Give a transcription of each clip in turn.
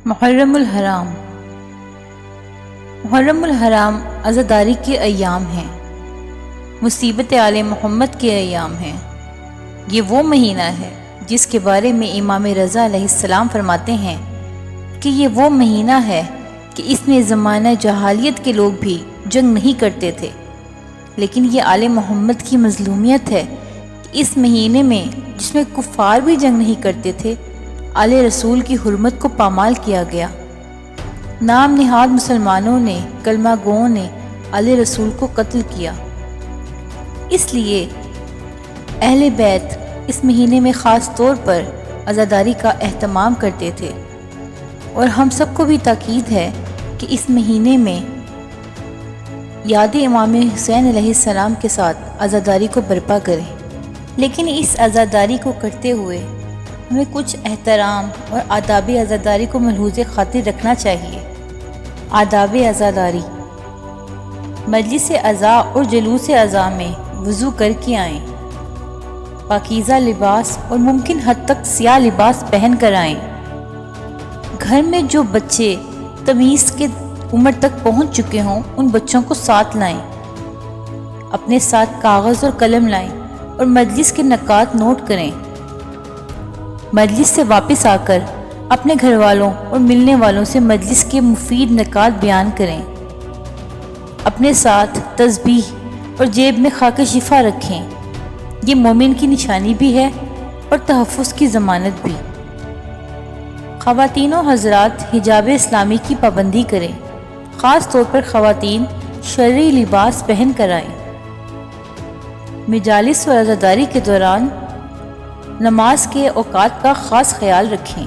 محرم الحرام۔ محرم الحرام عزاداری کے ایام ہیں، مصیبت آل محمد کے ایام ہیں۔ یہ وہ مہینہ ہے جس کے بارے میں امام رضا علیہ السلام فرماتے ہیں کہ یہ وہ مہینہ ہے کہ اس میں زمانہ جاہلیت کے لوگ بھی جنگ نہیں کرتے تھے، لیکن یہ آل محمد کی مظلومیت ہے کہ اس مہینے میں جس میں کفار بھی جنگ نہیں کرتے تھے، آل رسول کی حرمت کو پامال کیا گیا۔ نام نہاد مسلمانوں نے، کلمہ گوؤں نے آل رسول کو قتل کیا۔ اس لیے اہل بیت اس مہینے میں خاص طور پر عزاداری کا اہتمام کرتے تھے، اور ہم سب کو بھی تاکید ہے کہ اس مہینے میں یاد امام حسین علیہ السلام کے ساتھ عزاداری کو برپا کریں۔ لیکن اس عزاداری کو کرتے ہوئے ہمیں کچھ احترام اور آداب عزاداری کو ملحوظ خاطر رکھنا چاہیے۔ آداب عزاداری: مجلس عزا اور جلوس عزا میں وضو کر کے آئیں، پاکیزہ لباس اور ممکن حد تک سیاہ لباس پہن کر آئیں۔ گھر میں جو بچے تمیز کے عمر تک پہنچ چکے ہوں ان بچوں کو ساتھ لائیں۔ اپنے ساتھ کاغذ اور قلم لائیں اور مجلس کے نکات نوٹ کریں۔ مجلس سے واپس آ کر اپنے گھر والوں اور ملنے والوں سے مجلس کے مفید نکات بیان کریں۔ اپنے ساتھ تسبیح اور جیب میں خاک شفا رکھیں، یہ مومن کی نشانی بھی ہے اور تحفظ کی ضمانت بھی۔ خواتین و حضرات حجاب اسلامی کی پابندی کریں، خاص طور پر خواتین شرعی لباس پہن کر آئیں۔ مجالس و عزاداری کے دوران نماز کے اوقات کا خاص خیال رکھیں۔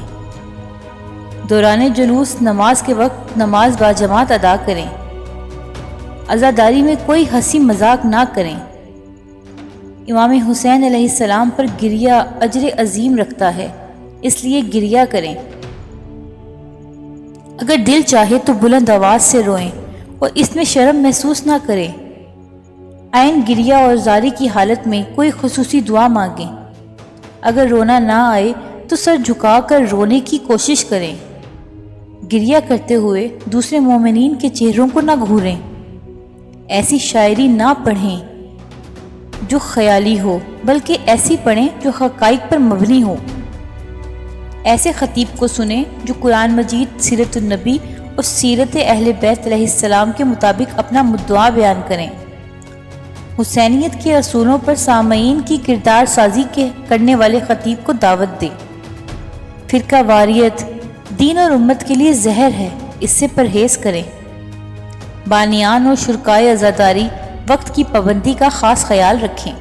دوران جلوس نماز کے وقت نماز باجماعت ادا کریں۔ عزاداری میں کوئی ہنسی مذاق نہ کریں۔ امام حسین علیہ السلام پر گریہ اجر عظیم رکھتا ہے، اس لیے گریہ کریں۔ اگر دل چاہے تو بلند آواز سے روئیں اور اس میں شرم محسوس نہ کریں۔ عین گریہ اور زاری کی حالت میں کوئی خصوصی دعا مانگیں۔ اگر رونا نہ آئے تو سر جھکا کر رونے کی کوشش کریں۔ گریہ کرتے ہوئے دوسرے مومنین کے چہروں کو نہ گھوریں۔ ایسی شاعری نہ پڑھیں جو خیالی ہو، بلکہ ایسی پڑھیں جو حقائق پر مبنی ہو۔ ایسے خطیب کو سنیں جو قرآن مجید، سیرت النبی اور سیرت اہل بیت علیہ السلام کے مطابق اپنا مدعا بیان کریں۔ حسینیت کے اصولوں پر سامعین کی کردار سازی کرنے والے خطیب کو دعوت دیں۔ فرقہ واریت دین اور امت کے لیے زہر ہے، اس سے پرہیز کریں۔ بانیان اور شرکائے عزاداری وقت کی پابندی کا خاص خیال رکھیں۔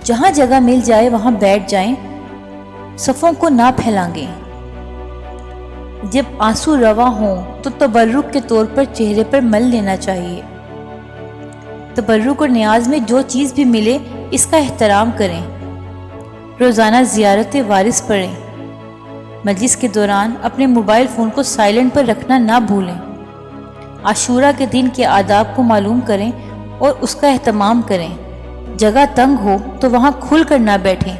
جہاں جگہ مل جائے وہاں بیٹھ جائیں، صفوں کو نہ پھیلانگیں۔ جب آنسو رواں ہوں تو تبرک کے طور پر چہرے پر مل لینا چاہیے۔ تبرک اور نیاز میں جو چیز بھی ملے اس کا احترام کریں۔ روزانہ زیارت وارث پڑھیں۔ مجلس کے دوران اپنے موبائل فون کو سائلنٹ پر رکھنا نہ بھولیں۔ عاشورہ کے دن کے آداب کو معلوم کریں اور اس کا اہتمام کریں۔ جگہ تنگ ہو تو وہاں کھل کر نہ بیٹھیں۔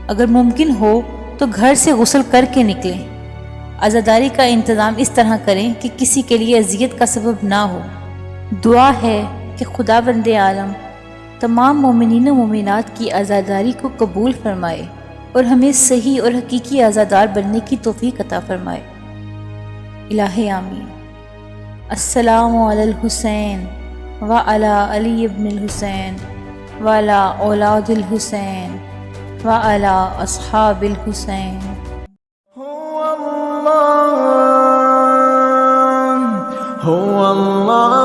اگر ممکن ہو تو گھر سے غسل کر کے نکلیں۔ عزاداری کا انتظام اس طرح کریں کہ کسی کے لیے اذیت کا سبب نہ ہو۔ دعا ہے کہ خداوند عالم تمام مومنین و مومنات کی عزاداری کو قبول فرمائے اور ہمیں صحیح اور حقیقی عزادار بننے کی توفیق عطا فرمائے۔ الہ آمین۔ السلام علی الحسین وعلی علی ابن الحسین وعلی اولاد الحسین وعلی اصحاب الحسین۔ هو الله